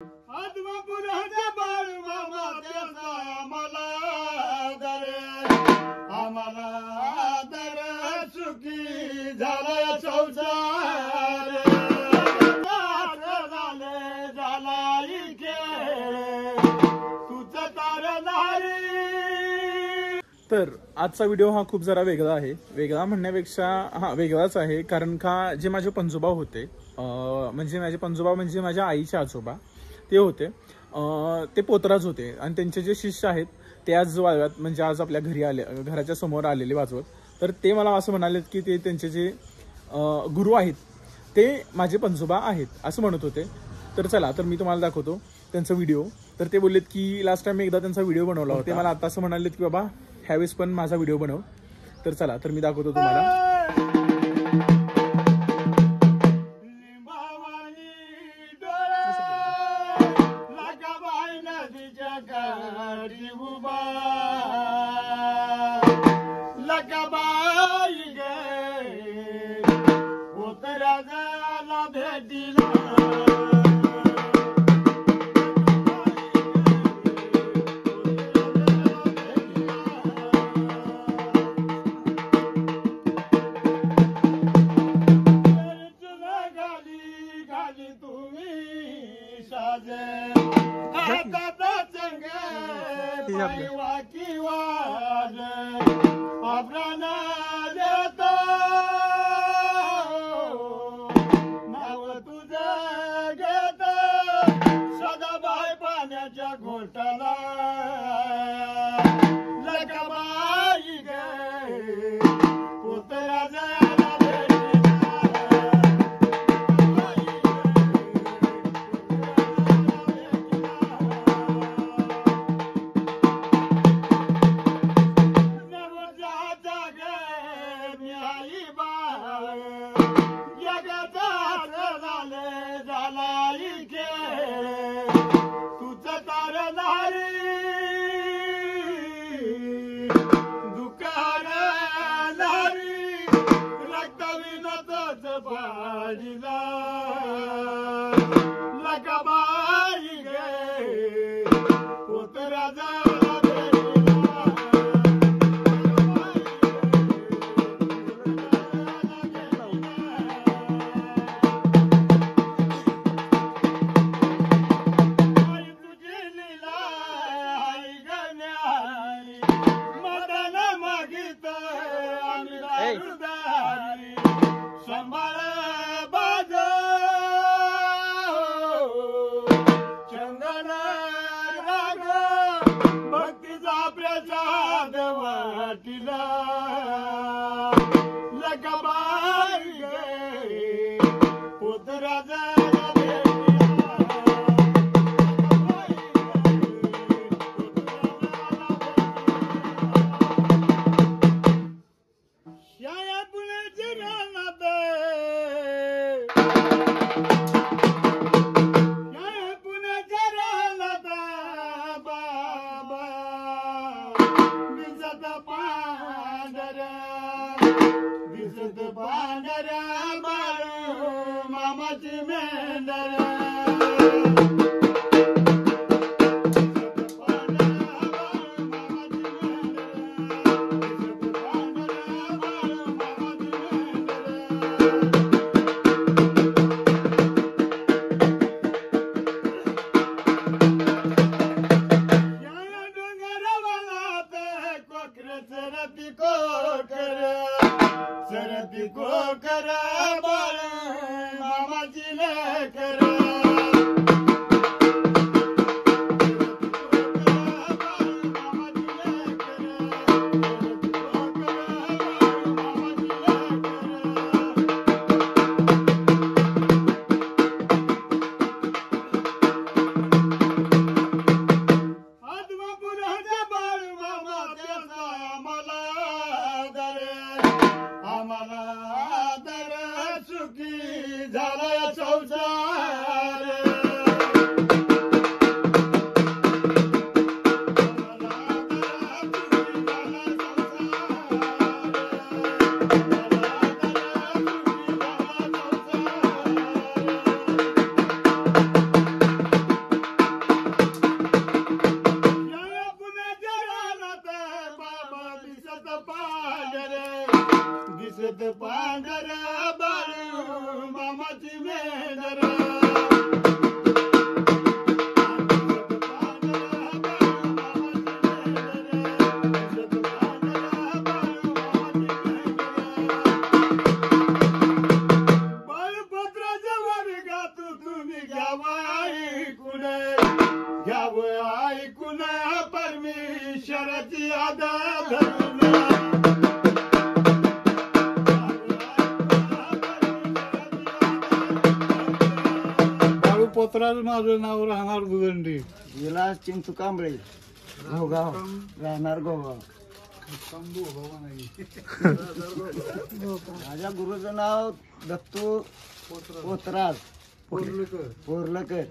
आत्मापुराच्या बाळू मामा त्याचा आम्हाला दर सुखी झाला संसार झाला इथे तुझं तारणारी। तर आजचा व्हिडिओ हा खूप जरा वेगळा आहे। वेगळा म्हणण्यापेक्षा हा वेगळाच आहे, कारण का जे माझे पणजोबा होते म्हणजे माझे पणजोबा म्हणजे माझ्या आईचे आजोबा ते होते, ते पोतराज होते आणि त्यांचे जे शिष्य आहेत ते आज वाजवत म्हणजे आज आपल्या घरी आले, घराच्या समोर आलेले वाजवत। तर ते मला असं म्हणाले की ते त्यांचे जे गुरु आहेत ते माझे पणजोबा आहेत असं म्हणत होते। तर चला तर मी तुम्हाला दाखवतो त्यांचा व्हिडिओ। तर ते बोललेत की लास्ट टाइम एकदा त्यांचा व्हिडिओ बनवला होता, ते मला आता असं म्हणालेत की बाबा ह्यावेळेस पण माझा व्हिडिओ बनव। तर चला तर मी दाखवतो तुम्हाला। सदाबाई पाण्याच्या घोटाला लगाबाई गे पुतळा लगाबाई गे पुतळा लगाबाई गे पुतळा शाळा पुण्याची रानात पुण्याच्या रानात बाबा मी जाता ऐकून घ्यावं ऐकून परमेश्वराची याद धरून बाळू पोतराज माझं नाव राहणार भुगंडी विलास चिंचू कांबळे घोगाव राहणार गोगाव माझ्या गुरुचं नाव दत्तू पोतराज पोर्लकर